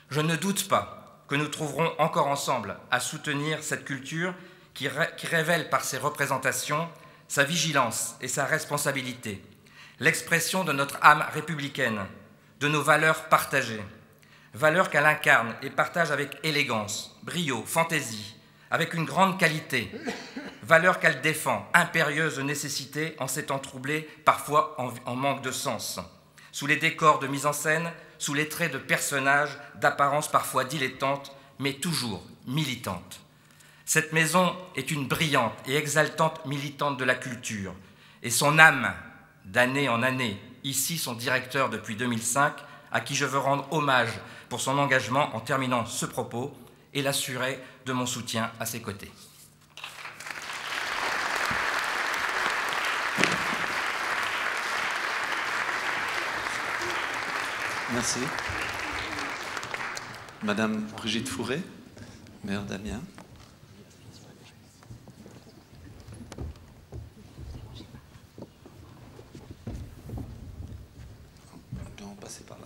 Je ne doute pas que nous trouverons encore ensemble à soutenir cette culture qui révèle par ses représentations sa vigilance et sa responsabilité, l'expression de notre âme républicaine, de nos valeurs partagées, valeurs qu'elle incarne et partage avec élégance, brio, fantaisie, avec une grande qualité, valeurs qu'elle défend, impérieuse nécessité en ces temps troublés, parfois en manque de sens, sous les décors de mise en scène, sous les traits de personnages d'apparence parfois dilettante, mais toujours militante. Cette maison est une brillante et exaltante militante de la culture, et son âme, d'année en année, ici son directeur depuis 2005, à qui je veux rendre hommage pour son engagement en terminant ce propos et l'assurer de mon soutien à ses côtés. Merci. Madame Brigitte Fourré, maire d'Amiens. On va passer par là.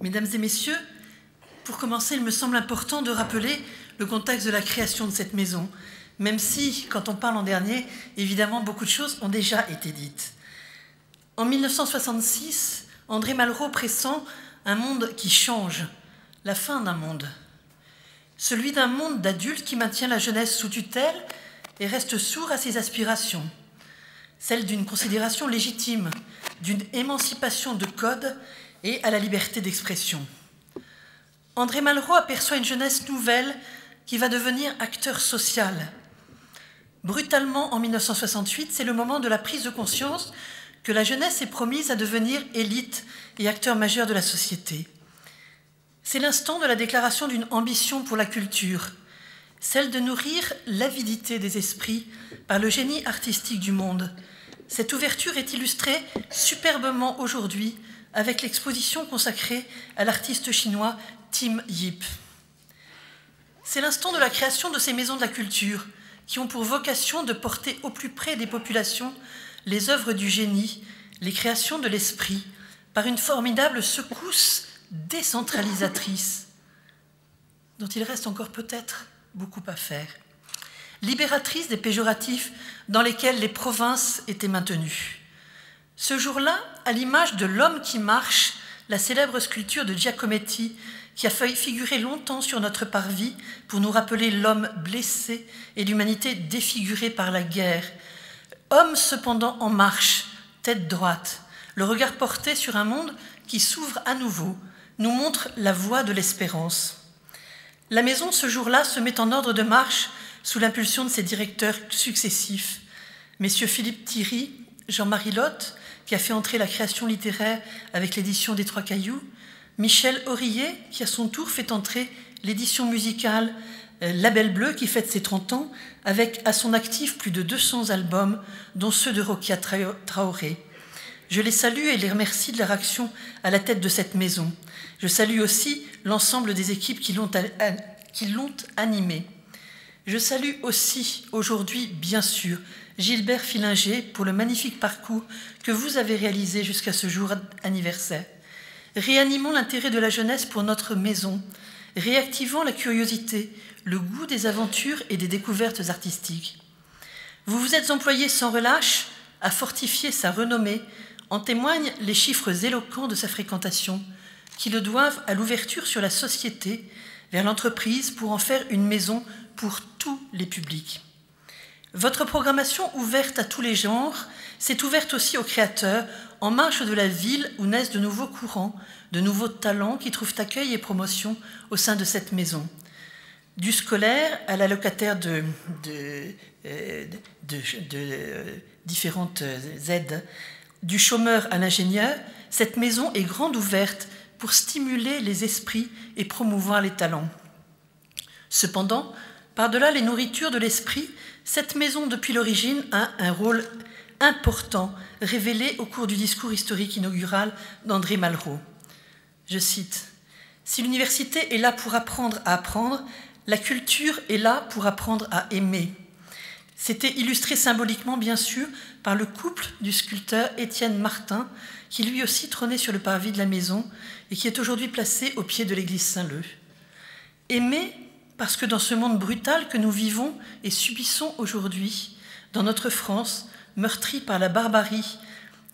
Mesdames et messieurs, pour commencer, il me semble important de rappeler le contexte de la création de cette maison, même si, quand on parle en dernier, évidemment, beaucoup de choses ont déjà été dites. En 1966, André Malraux pressent un monde qui change, la fin d'un monde. Celui d'un monde d'adultes qui maintient la jeunesse sous tutelle et reste sourd à ses aspirations. celle d'une considération légitime, d'une émancipation de code et à la liberté d'expression. André Malraux aperçoit une jeunesse nouvelle qui va devenir acteur social. Brutalement, en 1968, c'est le moment de la prise de conscience que la jeunesse est promise à devenir élite et acteur majeur de la société. C'est l'instant de la déclaration d'une ambition pour la culture, celle de nourrir l'avidité des esprits par le génie artistique du monde. Cette ouverture est illustrée superbement aujourd'hui avec l'exposition consacrée à l'artiste chinois Tim Yip. C'est l'instant de la création de ces maisons de la culture qui ont pour vocation de porter au plus près des populations les œuvres du génie, les créations de l'esprit, par une formidable secousse décentralisatrice, dont il reste encore peut-être beaucoup à faire, libératrice des péjoratifs dans lesquels les provinces étaient maintenues. Ce jour-là, à l'image de l'homme qui marche, la célèbre sculpture de Giacometti, qui a failli figurer longtemps sur notre parvis pour nous rappeler l'homme blessé et l'humanité défigurée par la guerre. Homme cependant en marche, tête droite, le regard porté sur un monde qui s'ouvre à nouveau, nous montre la voie de l'espérance. La maison, ce jour-là, se met en ordre de marche sous l'impulsion de ses directeurs successifs. Messieurs Philippe Thierry, Jean-Marie Lotte, qui a fait entrer la création littéraire avec l'édition des Trois Cailloux, Michel Orillet, qui à son tour fait entrer l'édition musicale Label Bleu, qui fête ses 30 ans, avec à son actif plus de 200 albums, dont ceux de Rokia Traoré. Je les salue et les remercie de leur action à la tête de cette maison. Je salue aussi l'ensemble des équipes qui l'ont animée. Je salue aussi aujourd'hui, bien sûr, Gilbert Fillinger pour le magnifique parcours que vous avez réalisé jusqu'à ce jour anniversaire. Réanimons l'intérêt de la jeunesse pour notre maison, réactivons la curiosité, le goût des aventures et des découvertes artistiques. Vous vous êtes employé sans relâche à fortifier sa renommée, en témoignent les chiffres éloquents de sa fréquentation, qui le doivent à l'ouverture sur la société, vers l'entreprise pour en faire une maison pour tous les publics. Votre programmation ouverte à tous les genres s'est ouverte aussi aux créateurs en marge de la ville où naissent de nouveaux courants, de nouveaux talents qui trouvent accueil et promotion au sein de cette maison. Du scolaire à la locataire de différentes aides, du chômeur à l'ingénieur, cette maison est grande ouverte pour stimuler les esprits et promouvoir les talents. Cependant, par-delà les nourritures de l'esprit, cette maison, depuis l'origine, a un rôle important révélé au cours du discours historique inaugural d'André Malraux. Je cite, « Si l'université est là pour apprendre à apprendre, la culture est là pour apprendre à aimer. » C'était illustré symboliquement, bien sûr, par le couple du sculpteur Étienne Martin, qui lui aussi trônait sur le parvis de la maison et qui est aujourd'hui placé au pied de l'église Saint-Leu. Aimer, parce que dans ce monde brutal que nous vivons et subissons aujourd'hui, dans notre France, meurtrie par la barbarie,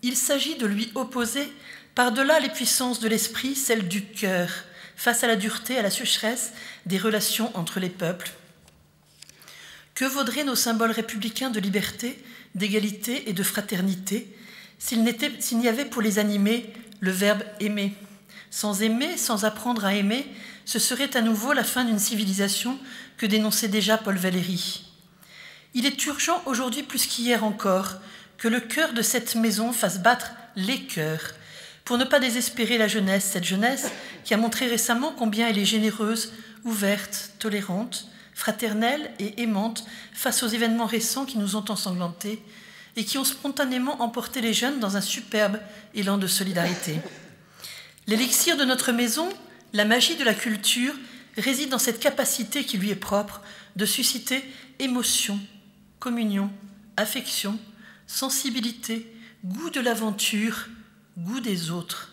il s'agit de lui opposer, par-delà les puissances de l'esprit, celle du cœur, face à la dureté, à la sécheresse des relations entre les peuples. Que vaudraient nos symboles républicains de liberté, d'égalité et de fraternité s'il n'y avait pour les animer le verbe aimer? Sans aimer, sans apprendre à aimer, ce serait à nouveau la fin d'une civilisation que dénonçait déjà Paul Valéry. Il est urgent aujourd'hui plus qu'hier encore que le cœur de cette maison fasse battre les cœurs pour ne pas désespérer la jeunesse, cette jeunesse qui a montré récemment combien elle est généreuse, ouverte, tolérante, fraternelle et aimante face aux événements récents qui nous ont ensanglantés et qui ont spontanément emporté les jeunes dans un superbe élan de solidarité. L'élixir de notre maison, la magie de la culture, réside dans cette capacité qui lui est propre de susciter émotion, communion, affection, sensibilité, goût de l'aventure, goût des autres.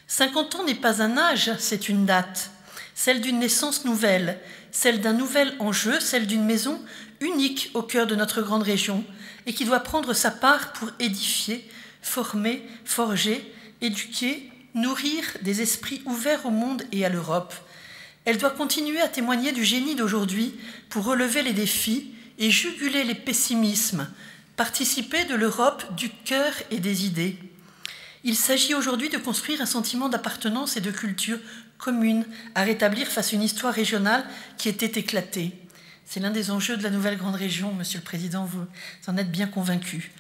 50 ans n'est pas un âge, c'est une date, celle d'une naissance nouvelle, celle d'un nouvel enjeu, celle d'une maison unique au cœur de notre grande région et qui doit prendre sa part pour édifier, former, forger, éduquer, nourrir des esprits ouverts au monde et à l'Europe. Elle doit continuer à témoigner du génie d'aujourd'hui pour relever les défis et juguler les pessimismes, participer de l'Europe du cœur et des idées. Il s'agit aujourd'hui de construire un sentiment d'appartenance et de culture commune à rétablir face à une histoire régionale qui était éclatée. C'est l'un des enjeux de la nouvelle grande région, Monsieur le Président, vous en êtes bien convaincu.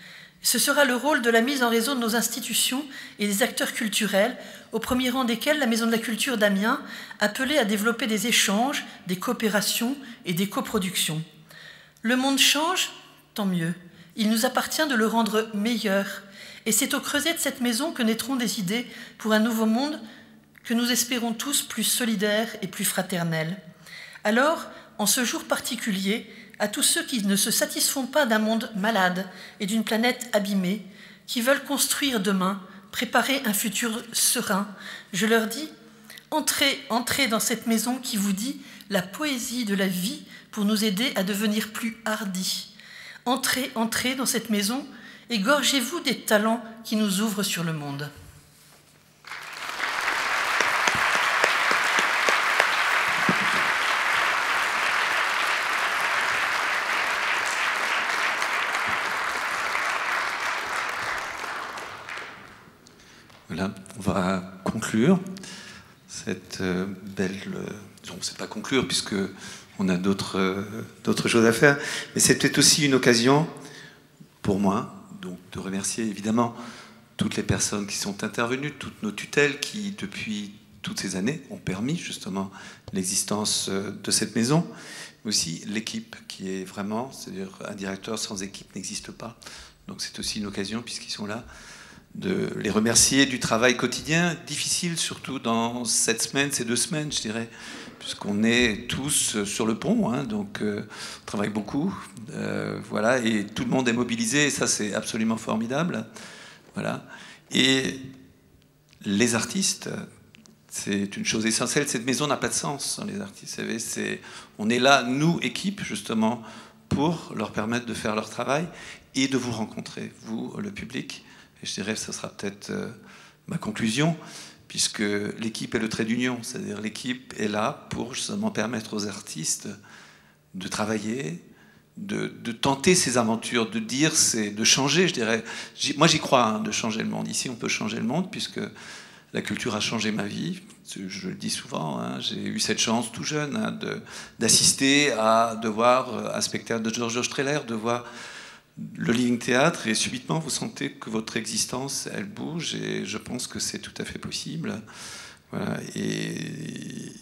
Ce sera le rôle de la mise en réseau de nos institutions et des acteurs culturels, au premier rang desquels la Maison de la Culture d'Amiens, appelée à développer des échanges, des coopérations et des coproductions. Le monde change, tant mieux. Il nous appartient de le rendre meilleur. Et c'est au creuset de cette maison que naîtront des idées pour un nouveau monde que nous espérons tous plus solidaire et plus fraternel. Alors, en ce jour particulier, à tous ceux qui ne se satisfont pas d'un monde malade et d'une planète abîmée, qui veulent construire demain, préparer un futur serein, je leur dis, entrez dans cette maison qui vous dit la poésie de la vie pour nous aider à devenir plus hardis. Entrez dans cette maison et gorgez-vous des talents qui nous ouvrent sur le monde. Voilà, on va conclure cette belle... on ne sait pas conclure puisque on a d'autres choses à faire, mais c'est peut-être aussi une occasion pour moi donc, de remercier évidemment toutes les personnes qui sont intervenues, toutes nos tutelles qui, depuis toutes ces années, ont permis justement l'existence de cette maison, mais aussi l'équipe qui est vraiment, c'est-à-dire un directeur sans équipe n'existe pas. Donc c'est aussi une occasion, puisqu'ils sont là, de les remercier du travail quotidien, difficile surtout dans cette semaine, ces 2 semaines, je dirais, puisqu'on est tous sur le pont, hein, donc on travaille beaucoup, voilà, et tout le monde est mobilisé, et ça c'est absolument formidable, voilà. Et les artistes, c'est une chose essentielle, cette maison n'a pas de sens sans les artistes, vous savez, on est là, nous, équipe, justement, pour leur permettre de faire leur travail et de vous rencontrer, vous, le public. Et je dirais que ce sera peut-être ma conclusion, puisque l'équipe est le trait d'union, c'est-à-dire l'équipe est là pour justement permettre aux artistes de travailler, de tenter ces aventures, de dire, de changer, je dirais. Moi j'y crois, hein, de changer le monde. Ici on peut changer le monde, puisque la culture a changé ma vie. Je le dis souvent, hein, j'ai eu cette chance tout jeune hein, d'assister de voir un spectacle de Georges Strehler, de voir le Living Theatre, et subitement vous sentez que votre existence elle bouge, et je pense que c'est tout à fait possible. Voilà. Et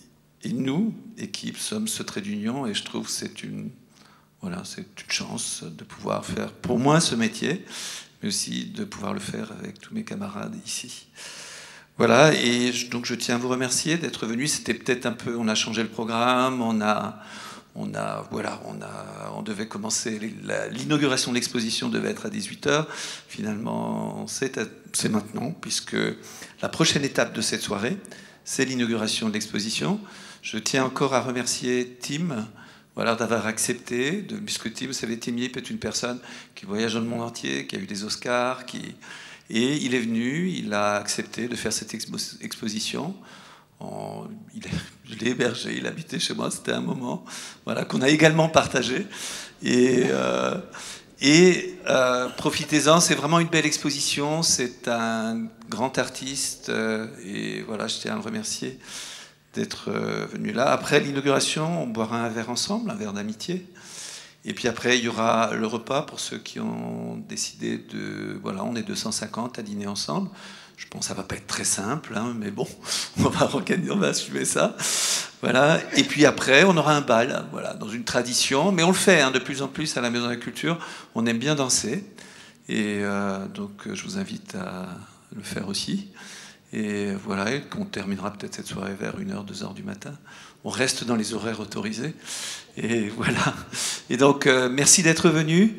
nous, équipe, sommes ce trait d'union, et je trouve que c'est une chance de pouvoir faire pour moi ce métier, mais aussi de pouvoir le faire avec tous mes camarades ici. Voilà, et donc je tiens à vous remercier d'être venus. C'était peut-être un peu, on a changé le programme, on devait commencer, l'inauguration de l'exposition devait être à 18h. Finalement, c'est maintenant, puisque la prochaine étape de cette soirée, c'est l'inauguration de l'exposition. Je tiens encore à remercier Tim, voilà, d'avoir accepté, puisque Tim, vous savez, Tim Yip est une personne qui voyage dans le monde entier, qui a eu des Oscars, et il est venu, il a accepté de faire cette exposition. Je l'ai hébergé, il habitait chez moi, c'était un moment voilà, qu'on a également partagé. Et profitez-en, c'est vraiment une belle exposition, c'est un grand artiste, et voilà, je tiens à le remercier d'être venu là. Après l'inauguration, on boira un verre ensemble, un verre d'amitié. Et puis après, il y aura le repas pour ceux qui ont décidé de... Voilà, on est 250 à dîner ensemble. Je pense que ça ne va pas être très simple, hein, mais bon, on va assumer ça. Voilà. Et puis après, on aura un bal, voilà, dans une tradition. Mais on le fait hein, de plus en plus à la Maison de la Culture. On aime bien danser. Et donc, je vous invite à le faire aussi. Et voilà, et qu'on terminera peut-être cette soirée vers 1h, 2h du matin. On reste dans les horaires autorisés. Et voilà. Et donc, merci d'être venus.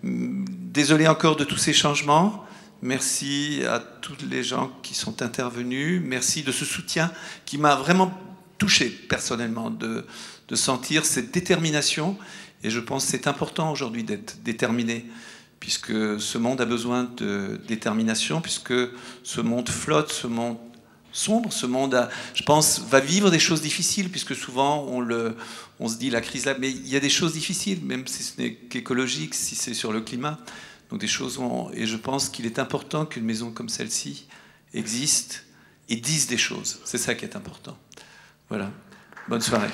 Désolé encore de tous ces changements. Merci à tous les gens qui sont intervenus. Merci de ce soutien qui m'a vraiment touché personnellement, de sentir cette détermination. Et je pense que c'est important aujourd'hui d'être déterminé, puisque ce monde a besoin de détermination, puisque ce monde flotte, ce monde sombre, ce monde, je pense, va vivre des choses difficiles, puisque souvent on se dit la crise là, mais il y a des choses difficiles, même si ce n'est qu'écologique, si c'est sur le climat. Donc des choses ont... Et je pense qu'il est important qu'une maison comme celle-ci existe et dise des choses. C'est ça qui est important. Voilà. Bonne soirée.